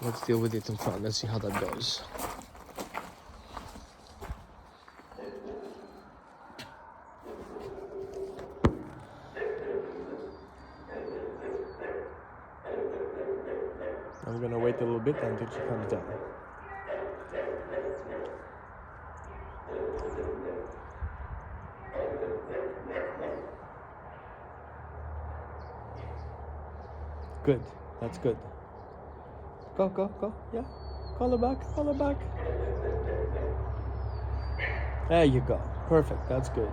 Let's deal with it in front. Let's see how that goes. I'm gonna wait a little bit until she comes down. Good, that's good. Go, go, go, yeah. Call her back, call her back. There you go, perfect, that's good.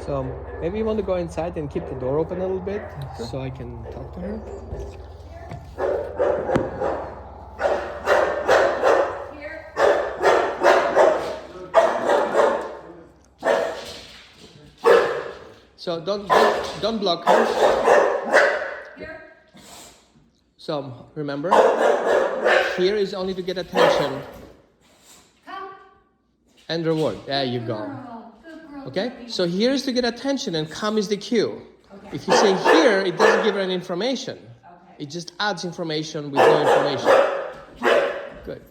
So maybe you want to go inside and keep the door open a little bit so I can talk to her. So don't block her. Here. So remember, here is only to get attention and reward. There you go. Okay, so here is to get attention and come is the cue. Okay. If you say here, it doesn't give her any information. Okay. It just adds information with no information. Good.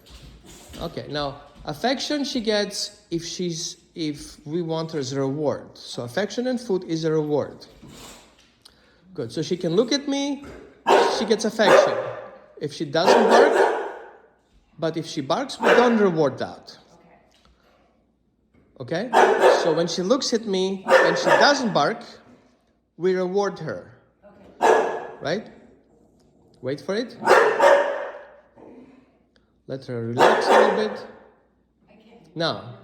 Okay, now affection she gets if we want her as a reward. So affection and food is a reward. Good, so she can look at me, she gets affection. If she doesn't bark, but if she barks, we don't reward that. Okay? So when she looks at me and she doesn't bark, we reward her. Okay. Right? Wait for it. Let her relax a little bit. Now.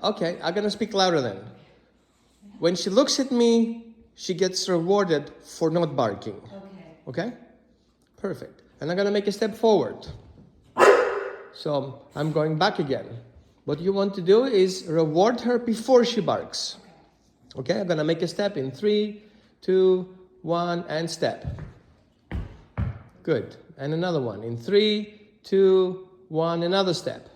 Okay, I'm gonna speak louder then. When she looks at me, she gets rewarded for not barking. Okay? Perfect. And I'm going to make a step forward. So I'm going back again. What you want to do is reward her before she barks. Okay, I'm going to make a step in 3, 2, 1, and step. Good. And another one. In 3, 2, 1, another step.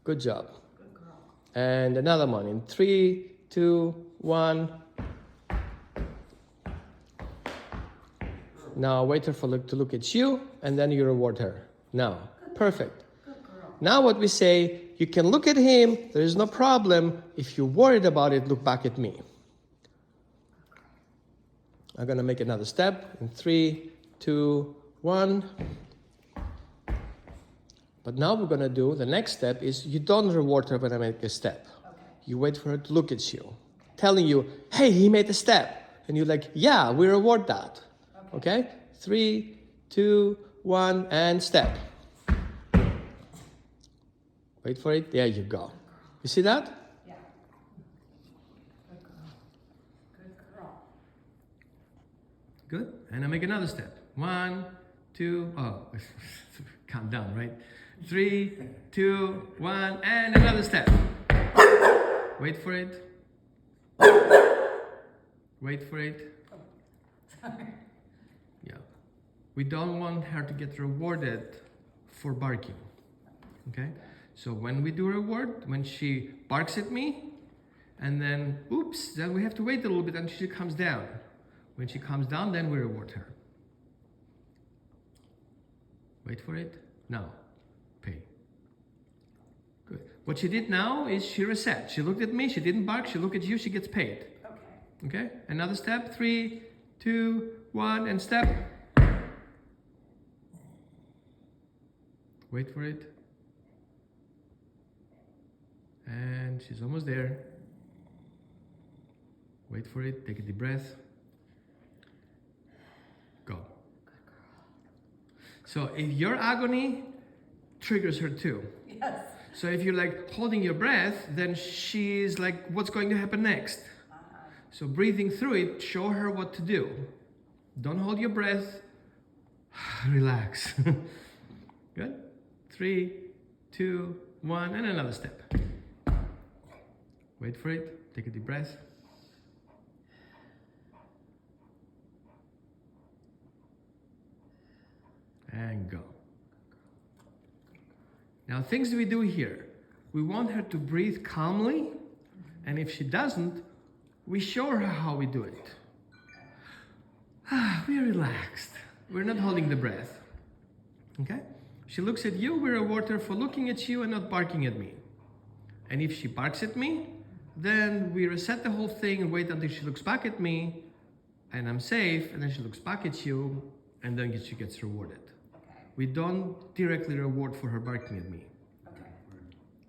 Good job. Good girl. And another one. In 3, 2, 1. Now wait her to look at you, and then you reward her. Now, perfect. Now what we say, you can look at him, there is no problem. If you're worried about it, look back at me. I'm going to make another step in 3, 2, 1. But now we're going to do, the next step is you don't reward her when I make a step. Okay. You wait for her to look at you, telling you, hey, he made a step. And you're like, yeah, we reward that. Okay, 3, 2, 1, and step. Wait for it. There you go. You see that? Yeah. Good girl. Good girl. Good. And I make another step. 1, 2, calm down, right? 3, 2, 1, and another step. Wait for it. Wait for it. Oh, sorry. Yeah. We don't want her to get rewarded for barking. Okay? So when we do reward, when she barks at me, and then, oops, then we have to wait a little bit until she comes down. When she comes down, then we reward her. Wait for it. Now, pay. Good. What she did now is she reset. She looked at me, she didn't bark, she looked at you, she gets paid. Okay? Okay? Another step. 3, 2, 1, and step. Wait for it. And she's almost there. Wait for it. Take a deep breath. Go. So if your agony triggers her too. Yes. So if you're like holding your breath, then she's like, what's going to happen next? So breathing through it, show her what to do. Don't hold your breath. Relax. Good. 3, 2, 1, and another step. Wait for it. Take a deep breath. And go. Now, things we do here. We want her to breathe calmly, and if she doesn't, we show her how we do it. We're relaxed. We're not holding the breath. Okay? She looks at you, we reward her for looking at you and not barking at me. And if she barks at me, then we reset the whole thing and wait until she looks back at me, and I'm safe, and then she looks back at you, and then she gets rewarded. Okay. We don't directly reward for her barking at me. Okay.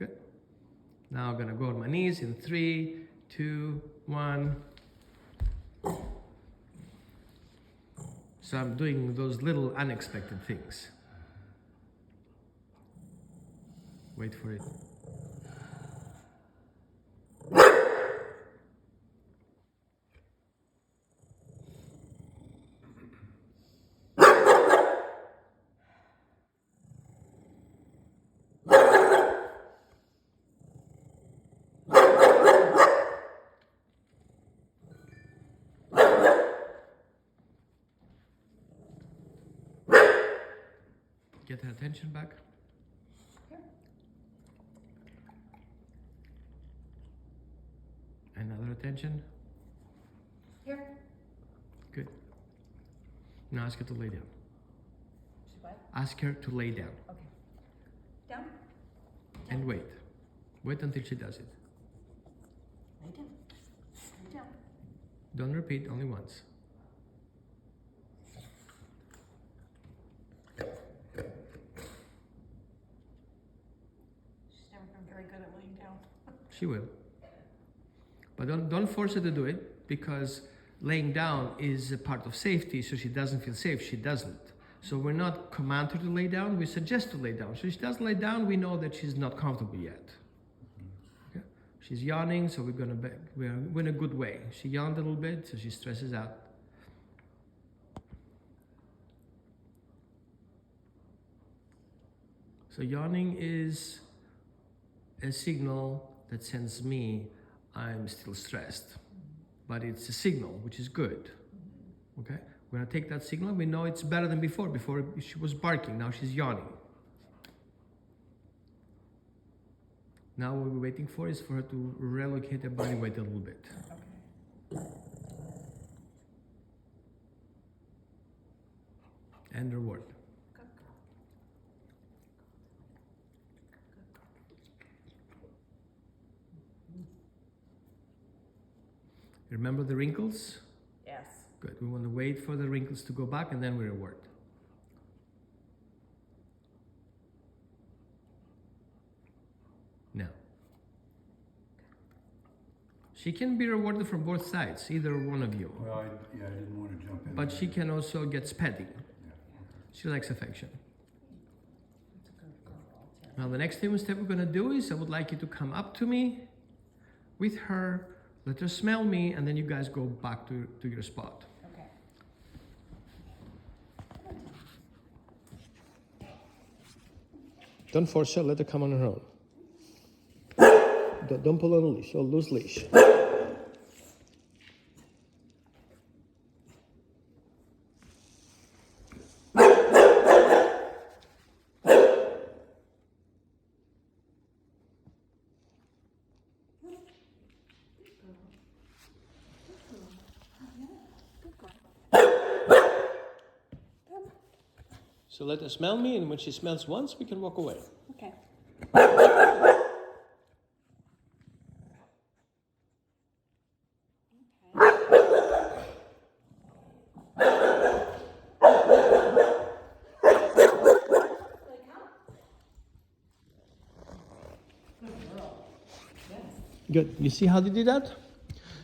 Good. Now I'm gonna go on my knees in 3, 2, 1. So I'm doing those little unexpected things. Wait for it. Get her attention back. Here. Another attention. Here. Good. Now ask her to lay down. She what? Ask her to lay down. Okay. Down. And wait. Wait until she does it. Lay down. Lay down. Don't repeat, only once. She's never been very good at laying down. She will. But don't force her to do it, because laying down is a part of safety, so she doesn't feel safe. She doesn't. So we're not command her to lay down, we suggest to lay down. So if she doesn't lay down, we know that she's not comfortable yet. Okay? She's yawning, so we're in a good way. She yawned a little bit, so she stresses out. So yawning is a signal that sends me, I'm still stressed. But it's a signal, which is good. Okay? We're gonna take that signal, we know it's better than before. Before she was barking, now she's yawning. Now what we're waiting for is for her to relocate her body weight a little bit. Okay. And reward. Good girl. Remember the wrinkles? Yes. Good. We want to wait for the wrinkles to go back and then we reward. Now. She can be rewarded from both sides, either one of you. Well, I didn't want to jump in. But she can also get petting. Yeah, okay. She likes affection. That's a good girl. Jen. Now the next step we're gonna do is I would like you to come up to me with her, let her smell me, and then you guys go back to your spot. Okay. Don't force her, let her come on her own. Don't pull on a leash, or loose leash. So let her smell me, and when she smells once, we can walk away. Okay. Good. You see how they did that?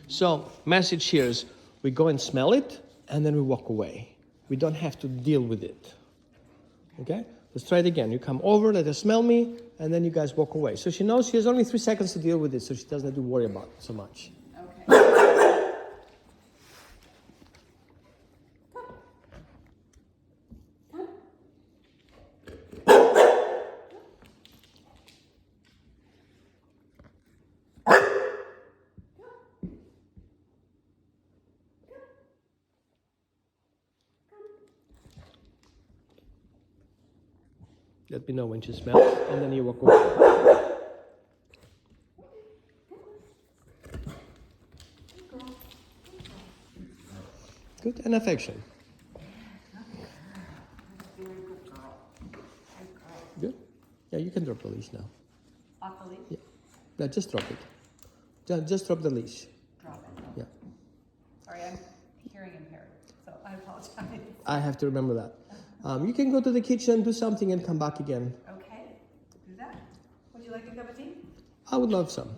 So, message here is we go and smell it, and then we walk away. We don't have to deal with it. Okay? Let's try it again. You come over, let her smell me, and then you guys walk away. So she knows she has only 3 seconds to deal with it, so she doesn't have to worry about it so much. Okay. Let me know when she smells, and then you walk away. Good, and affection. Good. Yeah, you can drop the leash now. Off the leash? Yeah. Yeah, just drop it. Just drop the leash. Drop it. Yeah. Sorry, I'm hearing impaired, so I apologize. I have to remember that. You can go to the kitchen, do something, and come back again. Okay, do that. Would you like a cup of tea? I would love some.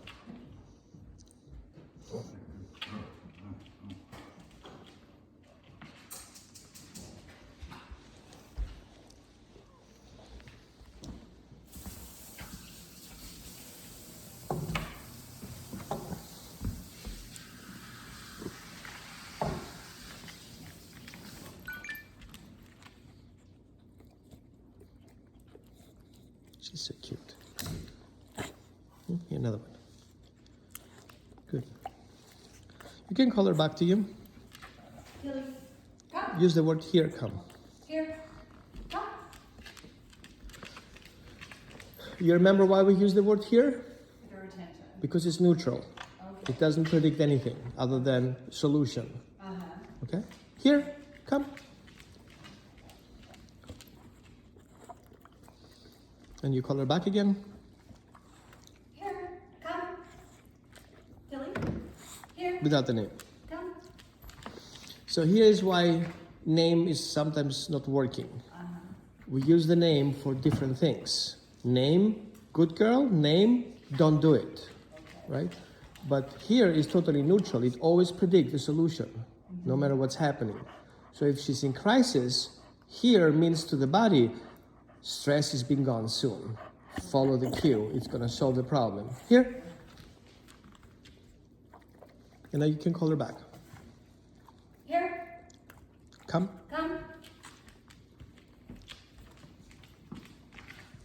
She's so cute. Here, another one. Good. You can call her back to you. Tilly, come. Use the word here, come. Here, come. You remember why we use the word here? Your attention. Because it's neutral. Okay. It doesn't predict anything other than solution. Okay? Here, come. And you call her back again. Here, come. Tilly, here, Without the name. come. So here is why name is sometimes not working. We use the name for different things. Name, good girl. Name, don't do it. Right? But here is totally neutral. It always predicts the solution, no matter what's happening. So if she's in crisis, here means to the body, stress is being gone soon. Follow the cue. It's going to solve the problem. Here. And now you can call her back. Here, Come. come.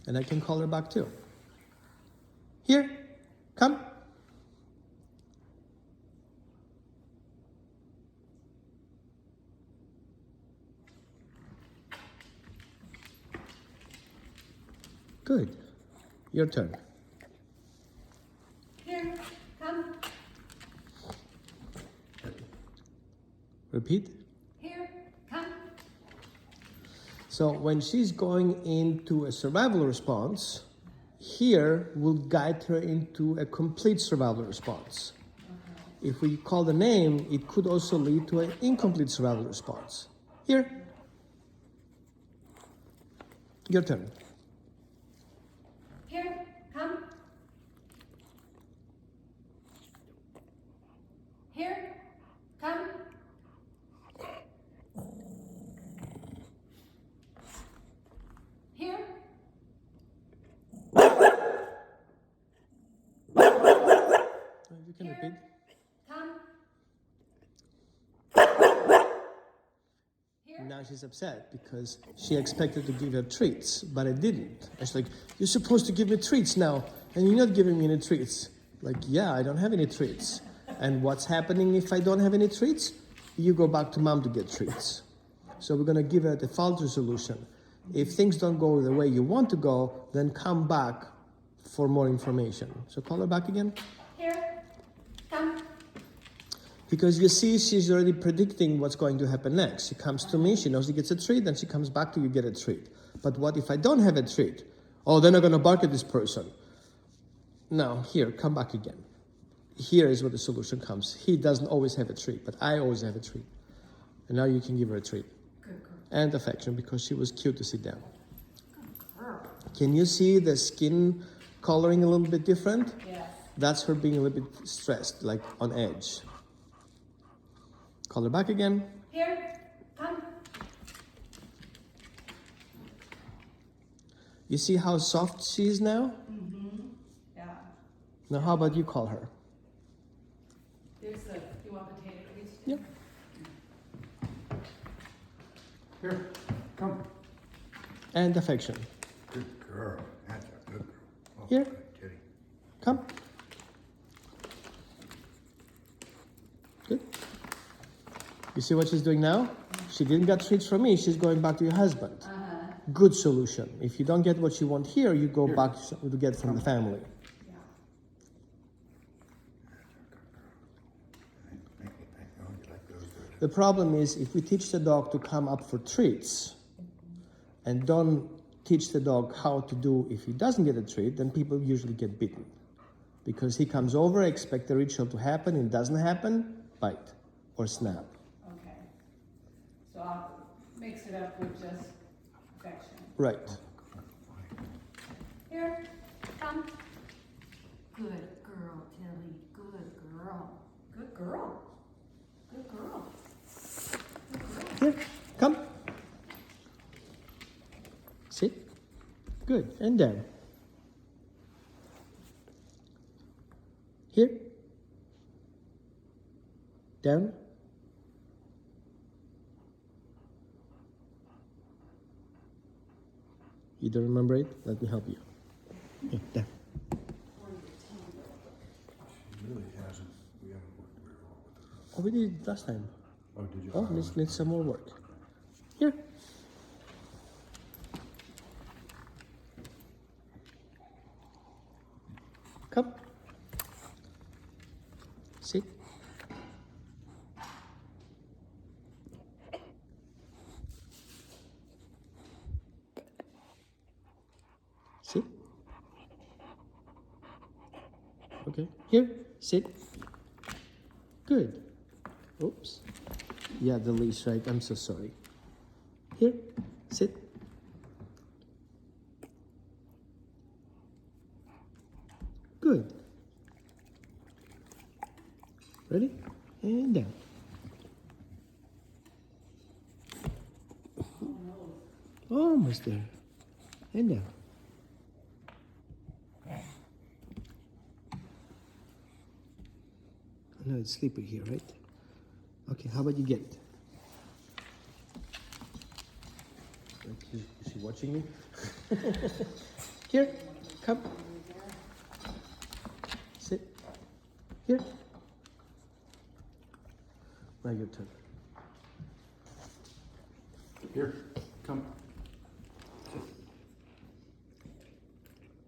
And I can call her back too. Here. Come. Good. Your turn. Here, come. Repeat. Here, come. So when she's going into a survival response, here will guide her into a complete survival response. If we call the name, it could also lead to an incomplete survival response. Here. Your turn. Here, come. Here, come. Here, You can repeat. come. Here, Now she's upset because she expected to give her treats, but I didn't. It's like, you're supposed to give me treats now, and you're not giving me any treats. Like, yeah, I don't have any treats. And what's happening if I don't have any treats? You go back to mom to get treats. So we're going to give her the default solution. If things don't go the way you want to go, then come back for more information. So call her back again. here, come. Because you see, she's already predicting what's going to happen next. She comes to me, she knows she gets a treat, then she comes back to you, get a treat. But what if I don't have a treat? Oh, they're not going to bark at this person. No, here, come back again. Here is where the solution comes. He doesn't always have a treat, but I always have a treat. And now you can give her a treat. Good girl. And affection, because she was cute to sit down. Good girl. Can you see the skin coloring a little bit different? Yes. That's her being a little bit stressed, like on edge. Call her back again. Here, come. You see how soft she is now? Yeah. Now how about you call her? There's the, you want potato treats? Yep. Here, come. And affection. Good girl. That's a good girl. Oh, Here. good kitty. Come. Good. You see what she's doing now? She didn't get treats from me. She's going back to your husband. good solution. If you don't get what you want here, you go back to get from the family. Yeah. The problem is if we teach the dog to come up for treats and don't teach the dog how to do if he doesn't get a treat, then people usually get bitten. Because he comes over, expect the ritual to happen, and it doesn't happen, bite or snap. Okay. So I'll mix it up with just affection. Right. Here, come. Good girl, Tilly. Good girl. Good girl. Good girl. Good girl. Here, come. Sit. Good. And down. Here. Down. You don't remember it? Let me help you. Here, down. She really hasn't. We haven't worked very well with her. Oh, we did it last time. Oh, did you? Oh, needs some more work. Here. Come. Sit. Sit. Okay. Here. Sit. Good. Oops. Yeah, the leash, right? I'm so sorry. Here. Sit. Good. Ready? And down. Almost there. And down. I know it's slippery here, right? Okay, how about you get it? Is she watching me? Here, come. Sit. Here. Now your turn. Here, come.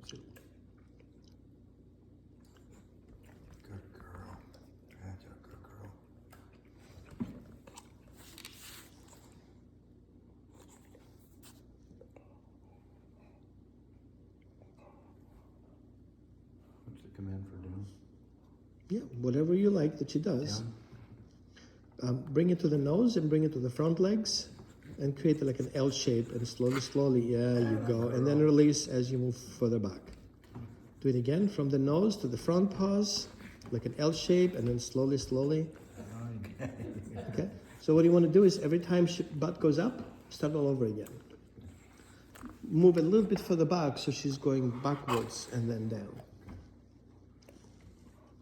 Sit. Good girl. That's a good girl. What's the command for doing? Yeah, whatever you like that she does. Down. Bring it to the nose and bring it to the front legs and create like an L shape and slowly, yeah, you go. And then release as you move further back. Do it again from the nose to the front paws, like an L shape, and then slowly. Okay? So what you want to do is every time butt goes up, start all over again. Move a little bit further back so she's going backwards and then down.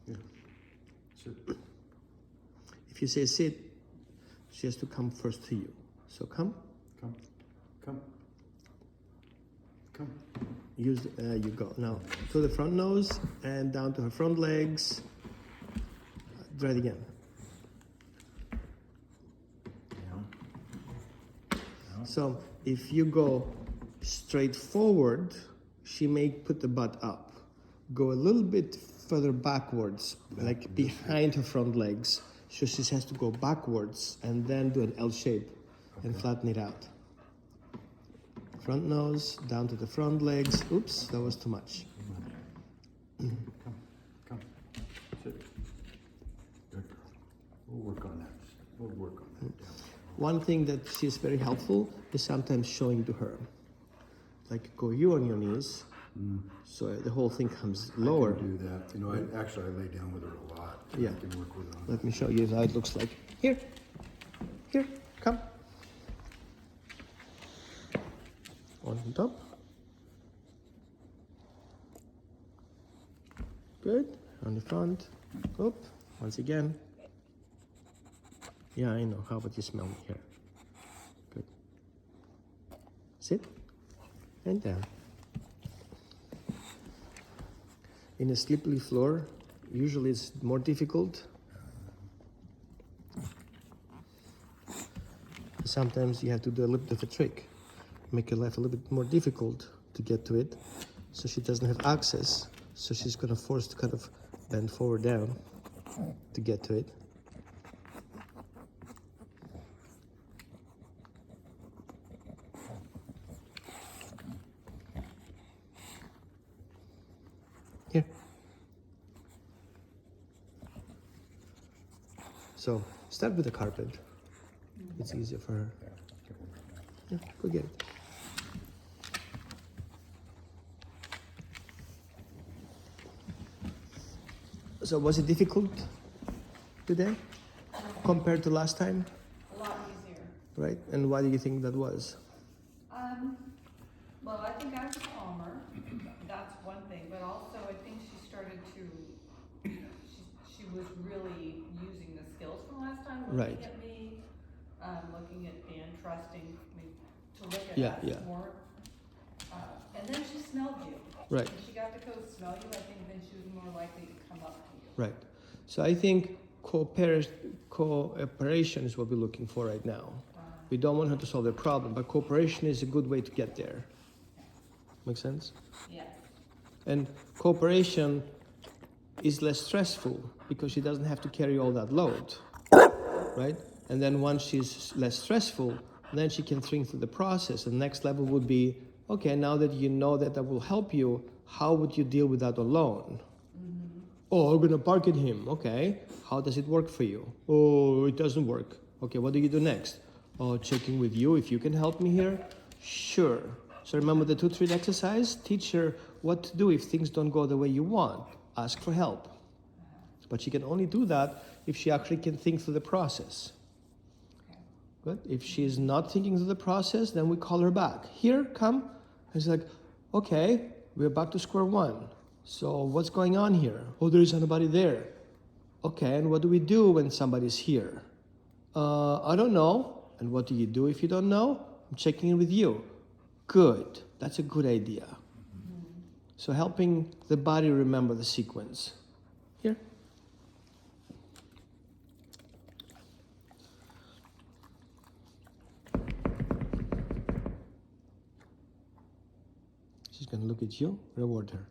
Here. Sit. If you say sit, she has to come first to you. So come. Come. Come. Come. Use you go now to the front nose and down to her front legs. Try it again. Down. So if you go straight forward, she may put the butt up. Go a little bit further backwards, like behind her front legs. So she has to go backwards and then do an L shape and flatten it out. Front nose, down to the front legs. Oops, that was too much. Come. Come. Sit. Good girl. We'll work on that. We'll work on that. Down. One thing that she's very helpful is sometimes showing to her. Like go you on your knees, so the whole thing comes lower. I can do that. You know, I lay down with her a lot. Yeah. I can work with her. Let me show you how it looks like. Here, come. On top. Good. On the front. Up. Once again. Yeah, I know. How about you smell me here? Good. Sit. And down. In a slippery floor, usually it's more difficult. Sometimes you have to do a little bit of a trick. make your life a little bit more difficult to get to it, so she doesn't have access. So she's gonna force to kind of bend forward down to get to it. Here. So start with the carpet. It's easier for her. Yeah, go get it. So was it difficult today compared to last time? A lot easier. Right? And why do you think that was? Well, I think I was calmer. That's one thing, but also I think she started to, she was really using the skills from last time, looking Right. at me, looking at Dan, trusting me to look at Yeah, us yeah. more. And then she smelled you. Right. When she got to go smell you, I think then she was more likely to come up to you. Right. So I think cooperation is what we're looking for right now. We don't want her to solve the problem, but cooperation is a good way to get there. Make sense? Yes. And cooperation is less stressful because she doesn't have to carry all that load, right? And then once she's less stressful, then she can think through the process. And the next level would be, okay, now that you know that will help you, how would you deal with that alone? Mm-hmm. Oh, I'm gonna bark at him. Okay, how does it work for you? Oh, it doesn't work. Okay, what do you do next? Oh, checking with you if you can help me here. Sure. So remember the 2-3 exercise? Teach her what to do if things don't go the way you want. Ask for help. But she can only do that if she actually can think through the process. Good. If she is not thinking through the process, then we call her back. Here, come. And she's like, okay, we're back to square one. So what's going on here? Oh, there is nobody there. Okay, and what do we do when somebody's here? I don't know. And what do you do if you don't know? I'm checking in with you. Good. That's a good idea. So helping the body remember the sequence. Here. She's going to look at you, reward her.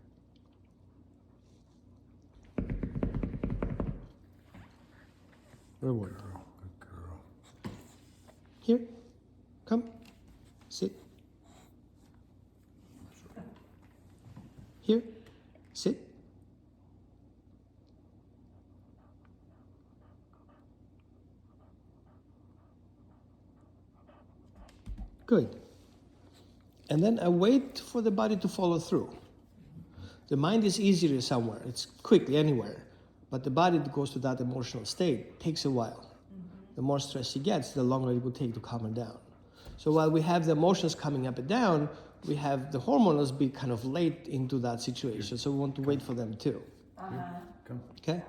Reward her. Good girl. Here, come, sit. Here, sit. Good. And then I wait for the body to follow through. The mind is easier somewhere, it's quickly anywhere. But the body that goes to that emotional state takes a while. The more stress she gets, the longer it will take to calm her down. So while we have the emotions coming up and down, we have the hormones be kind of late into that situation. So we want to wait for them too. Come. Okay?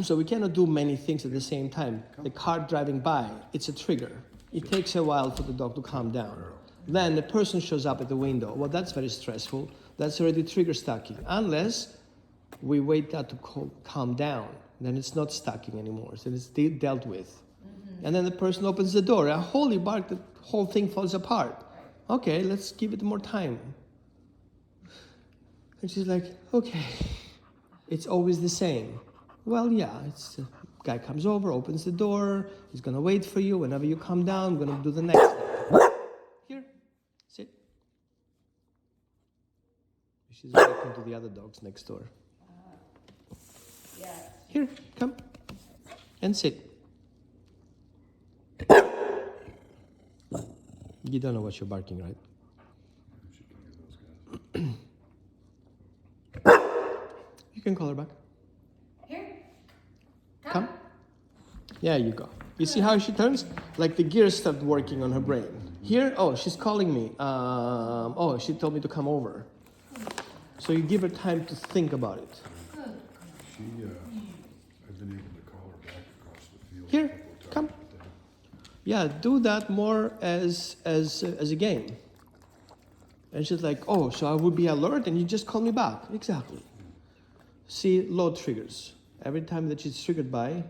So we cannot do many things at the same time. The car driving by, it's a trigger. It takes a while for the dog to calm down. Then the person shows up at the window. Well, that's very stressful. That's already trigger stacking. Unless we wait that to calm down, then it's not stacking anymore. So it's dealt with. And then the person opens the door. A holy bark, the whole thing falls apart. Okay, let's give it more time. And she's like, okay, it's always the same. Well, yeah, it's the guy comes over, opens the door. He's gonna wait for you. Whenever you calm down, I'm gonna do the next step. Here, sit. She's talking to the other dogs next door. Yes. Here, come and sit. You don't know what you're barking, right? She can hear those guys. You can call her back. Here. Come. Yeah, you go. You see how she turns? Like the gears start working on her brain. Here, oh, she's calling me. Oh, she told me to come over. So you give her time to think about it. She, I've been able to call her back across the field. Here, a couple of come. times with that. Yeah, do that more as a game. And she's like, oh, so I would be alert and you just call me back. Exactly. See, load triggers. Every time that she's triggered by,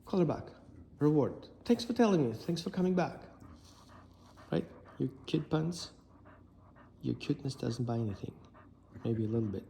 call her back. Reward. Thanks for telling me. Thanks for coming back. Right? Your cute puns? Your cuteness doesn't buy anything. Maybe a little bit.